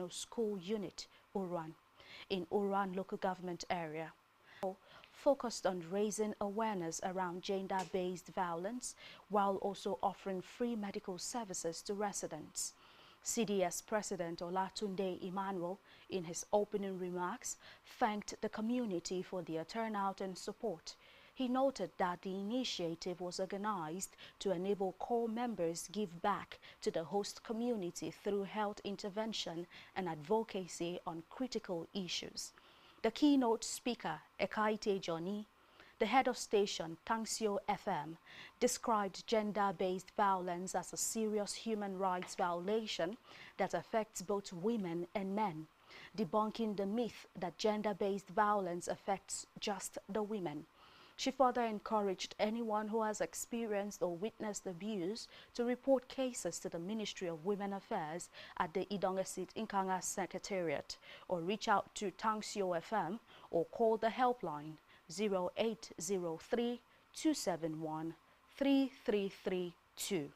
School Unit, Uran, in Uran local government area, focused on raising awareness around gender-based violence while also offering free medical services to residents. CDS President Olatunde Emmanuel, in his opening remarks, thanked the community for their turnout and support. He noted that the initiative was organized to enable core members give back to the host community through health intervention and advocacy on critical issues. The keynote speaker, Ekaite Johnny, the head of station Tangsio FM, described gender-based violence as a serious human rights violation that affects both women and men, debunking the myth that gender-based violence affects just the women. She further encouraged anyone who has experienced or witnessed abuse to report cases to the Ministry of Women Affairs at the Idongesit Inkanga Secretariat or reach out to Tangsio FM or call the helpline 0803 271 3332.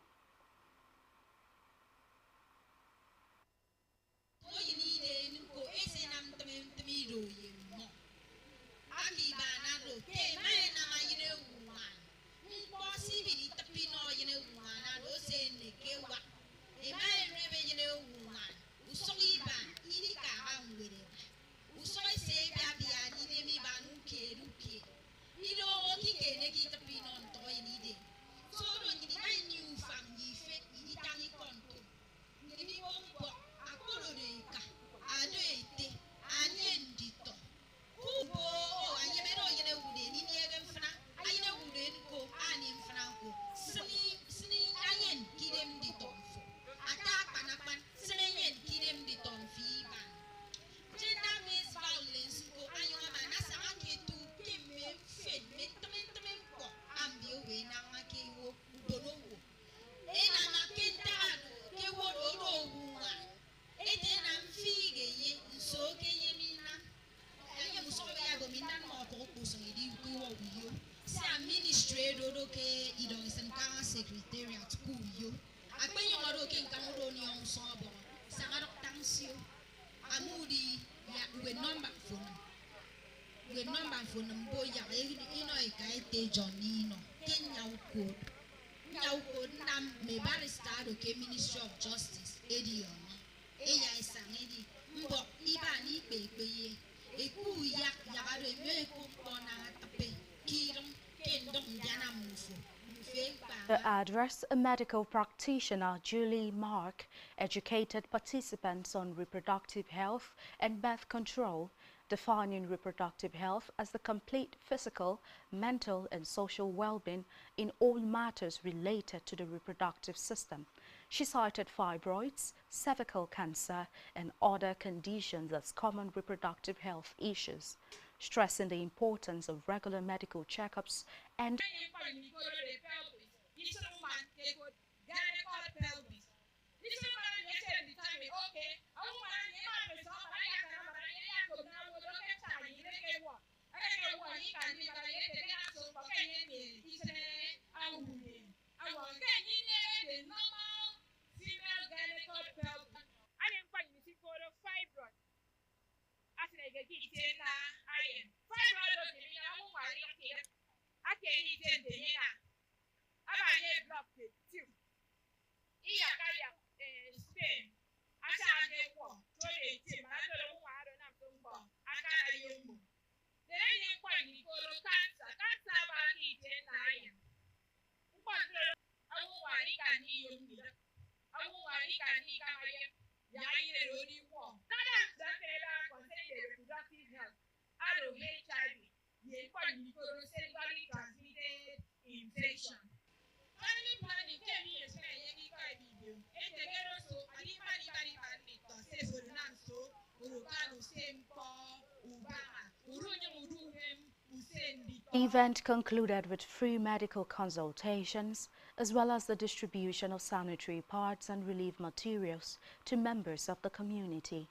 Secretariat Kuyo. Akpenyomado ke nkamuro ni on sobo. Samaro tansio. Amudi ya we number phone. We number phone mboya ino ikaite Johnino. Kenya uko. Nya uko nam me barrister ke Ministry of Justice Edion. Eya isangedi mbo iba ni pepeye. Eku ya yagado me ko kona tape. Kirum kendom jana mufo. The address, a medical practitioner, Julie Mark, educated participants on reproductive health and birth control, defining reproductive health as the complete physical, mental and social well-being in all matters related to the reproductive system. She cited fibroids, cervical cancer and other conditions as common reproductive health issues, stressing the importance of regular medical checkups and the event concluded with free medical consultations as well as the distribution of sanitary pads and relief materials to members of the community.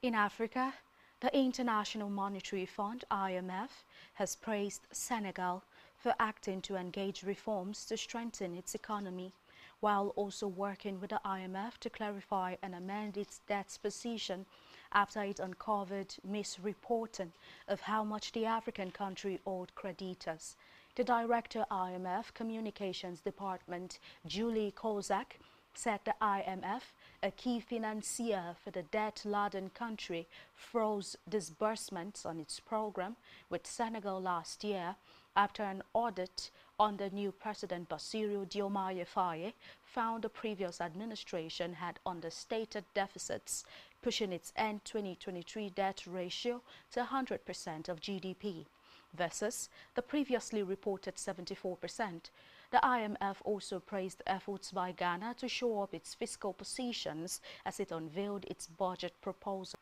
In Africa, the International Monetary Fund, IMF, has praised Senegal for acting to engage reforms to strengthen its economy, while also working with the IMF to clarify and amend its debt position after it uncovered misreporting of how much the African country owed creditors. The Director IMF Communications Department, Julie Kozak, said the IMF, a key financier for the debt-laden country, froze disbursements on its program with Senegal last year after an audit under new President Bassirou Diomaye Faye found the previous administration had understated deficits, pushing its end 2023 debt ratio to 100% of GDP, versus the previously reported 74%. The IMF also praised efforts by Ghana to shore up its fiscal positions as it unveiled its budget proposal.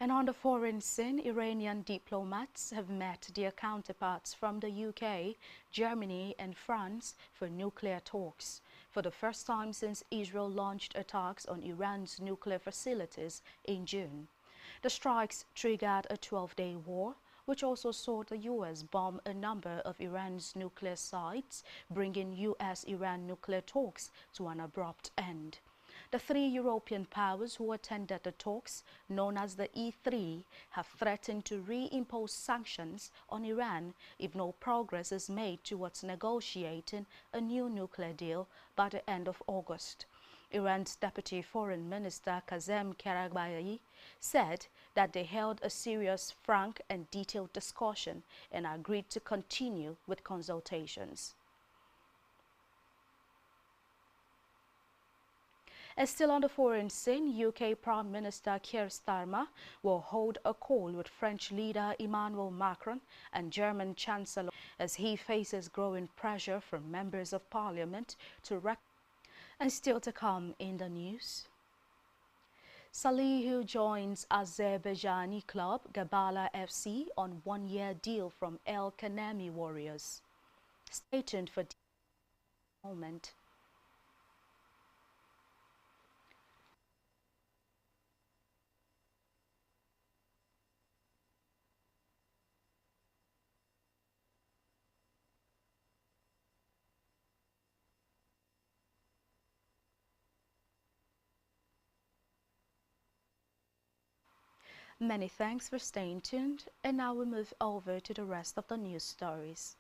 And on the foreign scene, Iranian diplomats have met their counterparts from the UK, Germany and France for nuclear talks, for the first time since Israel launched attacks on Iran's nuclear facilities in June. The strikes triggered a 12-day war, which also saw the U.S. bomb a number of Iran's nuclear sites, bringing U.S.-Iran nuclear talks to an abrupt end. The three European powers who attended the talks, known as the E3, have threatened to reimpose sanctions on Iran if no progress is made towards negotiating a new nuclear deal by the end of August. Iran's Deputy Foreign Minister Kazem Karabkhi said that they held a serious, frank and detailed discussion and agreed to continue with consultations. And still on the foreign scene, UK Prime Minister Keir Starmer will hold a call with French leader Emmanuel Macron and German Chancellor as he faces growing pressure from members of parliament to And still to come in the news, Salihu joins Azerbaijani club Gabala FC on one-year deal from El Kanemi Warriors. Stay tuned for the moment. Many thanks for staying tuned, and now we move over to the rest of the news stories.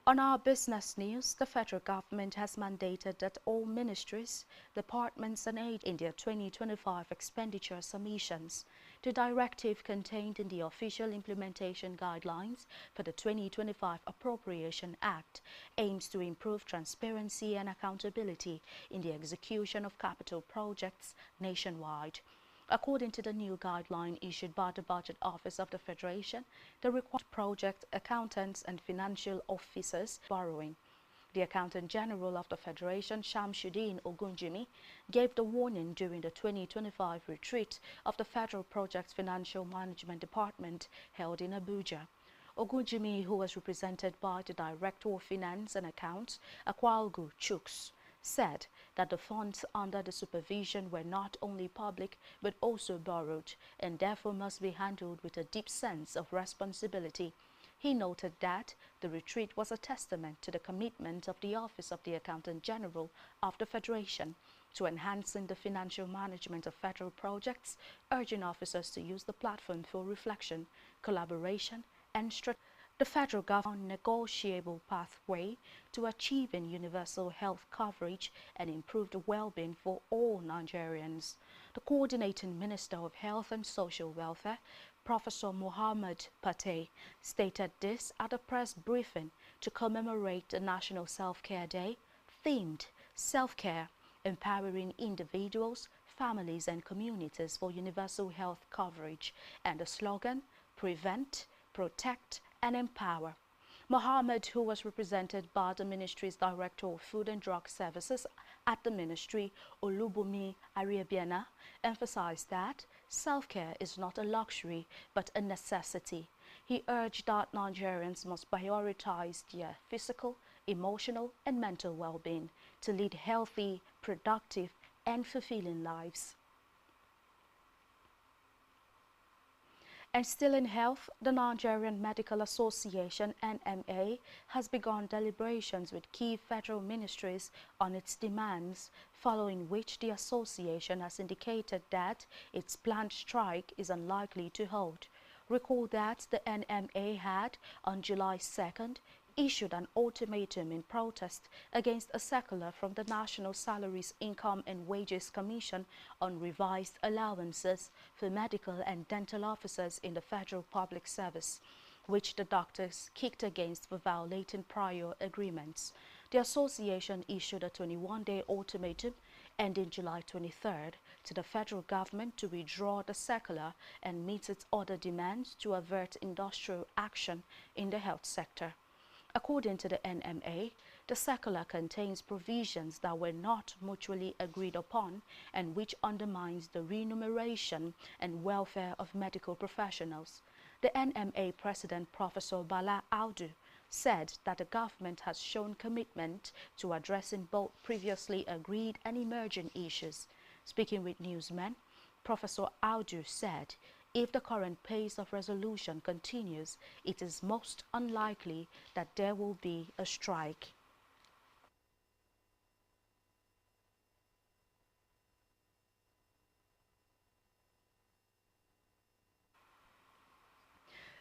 On our business news, the federal government has mandated that all ministries, departments and aides in their 2025 expenditure submissions, the directive contained in the official implementation guidelines for the 2025 Appropriation Act aims to improve transparency and accountability in the execution of capital projects nationwide. According to the new guideline issued by the Budget Office of the Federation, the required project accountants and financial officers borrowing. The Accountant General of the Federation, Shamsuddin Ogunjimi, gave the warning during the 2025 retreat of the Federal Projects Financial Management Department held in Abuja. Ogunjimi, who was represented by the Director of Finance and Accounts, Akwa Chuks, said that the funds under the supervision were not only public but also borrowed and therefore must be handled with a deep sense of responsibility. He noted that the retreat was a testament to the commitment of the Office of the Accountant General of the Federation to enhancing the financial management of federal projects, urging officers to use the platform for reflection, collaboration and strategy. The federal government negotiable pathway to achieving universal health coverage and improved well-being for all Nigerians. The Coordinating Minister of Health and Social Welfare, Professor Mohammed Patey, stated this at a press briefing to commemorate the National Self-Care Day, themed Self-Care, Empowering Individuals, Families and Communities for Universal Health Coverage, and the slogan, Prevent, Protect, and empower. Mohammed, who was represented by the ministry's Director of Food and Drug Services at the ministry, Olubumi Ariabiana, emphasized that self-care is not a luxury but a necessity. He urged that Nigerians must prioritize their physical, emotional, and mental well-being to lead healthy, productive, and fulfilling lives. And still in health, the Nigerian Medical Association (NMA) has begun deliberations with key federal ministries on its demands, following which the association has indicated that its planned strike is unlikely to hold. Recall that the NMA had, on July 2nd, issued an ultimatum in protest against a circular from the National Salaries, Income and Wages Commission on revised allowances for medical and dental officers in the Federal Public Service, which the doctors kicked against for violating prior agreements. The association issued a 21-day ultimatum ending July 23rd to the federal government to withdraw the circular and meet its other demands to avert industrial action in the health sector. According to the NMA, the circular contains provisions that were not mutually agreed upon and which undermines the remuneration and welfare of medical professionals. The NMA President, Professor Bala Audu, said that the government has shown commitment to addressing both previously agreed and emerging issues. Speaking with newsmen, Professor Audu said, if the current pace of resolution continues, it is most unlikely that there will be a strike.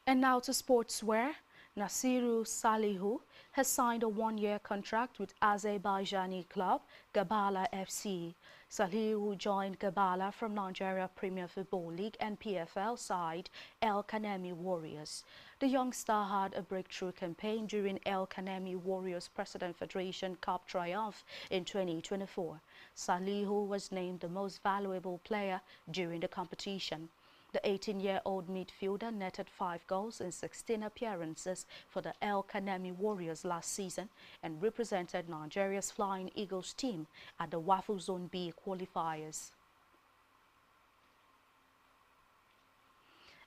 And now to sportswear. Nasiru Salihu has signed a one-year contract with Azerbaijani club Gabala FC. Salihu joined Gabala from Nigeria Premier Football League and PFL side El Kanemi Warriors. The youngster had a breakthrough campaign during El Kanemi Warriors President Federation Cup triumph in 2024. Salihu was named the most valuable player during the competition. The 18-year-old midfielder netted 5 goals in 16 appearances for the El Kanemi Warriors last season and represented Nigeria's Flying Eagles team at the WAFU Zone B qualifiers.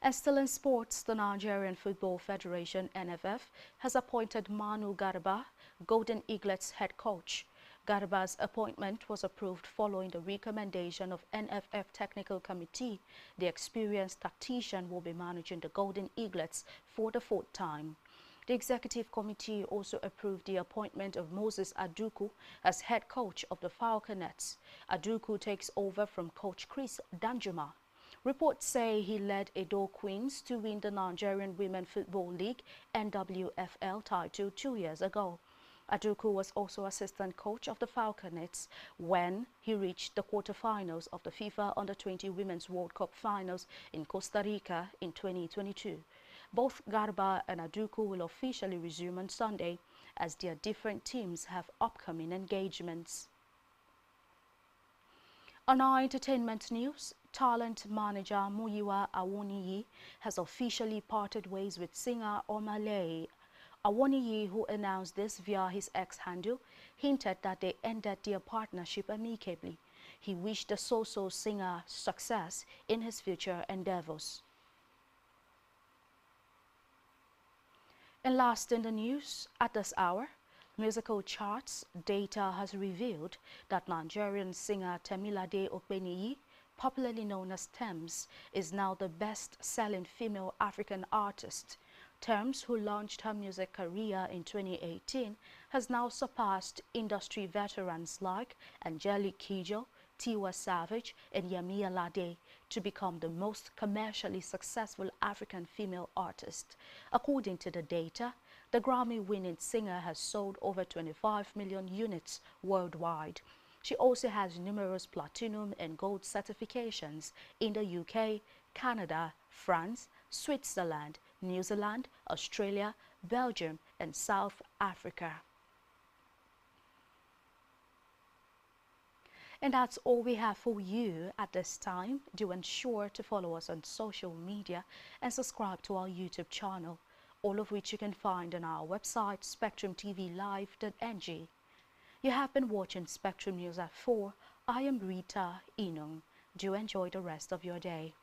And still in sports, the Nigerian Football Federation (NFF) has appointed Manu Garba, Golden Eaglets head coach. Garba's appointment was approved following the recommendation of NFF Technical Committee. The experienced tactician will be managing the Golden Eaglets for the 4th time. The Executive Committee also approved the appointment of Moses Aduku as head coach of the Falconets. Aduku takes over from coach Chris Danjuma. Reports say he led Edo Queens to win the Nigerian Women Football League (NWFL) title 2 years ago. Aduku was also assistant coach of the Falconets when he reached the quarterfinals of the FIFA Under-20 Women's World Cup finals in Costa Rica in 2022. Both Garba and Aduku will officially resume on Sunday as their different teams have upcoming engagements. On our entertainment news, talent manager Muyiwa Awoniyi has officially parted ways with singer Omale. Awoniyi, who announced this via his X-handle, hinted that they ended their partnership amicably. He wished the so-so singer success in his future endeavors. And last in the news, at this hour, musical charts data has revealed that Nigerian singer Temilade Okpeniyi, popularly known as Tems, is now the best-selling female African artist. Tems, who launched her music career in 2018, has now surpassed industry veterans like Angelique Kidjo, Tiwa Savage, and Yemi Alade to become the most commercially successful African female artist. According to the data, the Grammy-winning singer has sold over 25 million units worldwide. She also has numerous platinum and gold certifications in the UK, Canada, France, Switzerland, New Zealand, Australia, Belgium, and South Africa. And that's all we have for you at this time. Do ensure to follow us on social media and subscribe to our YouTube channel, all of which you can find on our website, spectrumtvlive.ng. You have been watching Spectrum News at 4. I am Rita Inung. Do enjoy the rest of your day.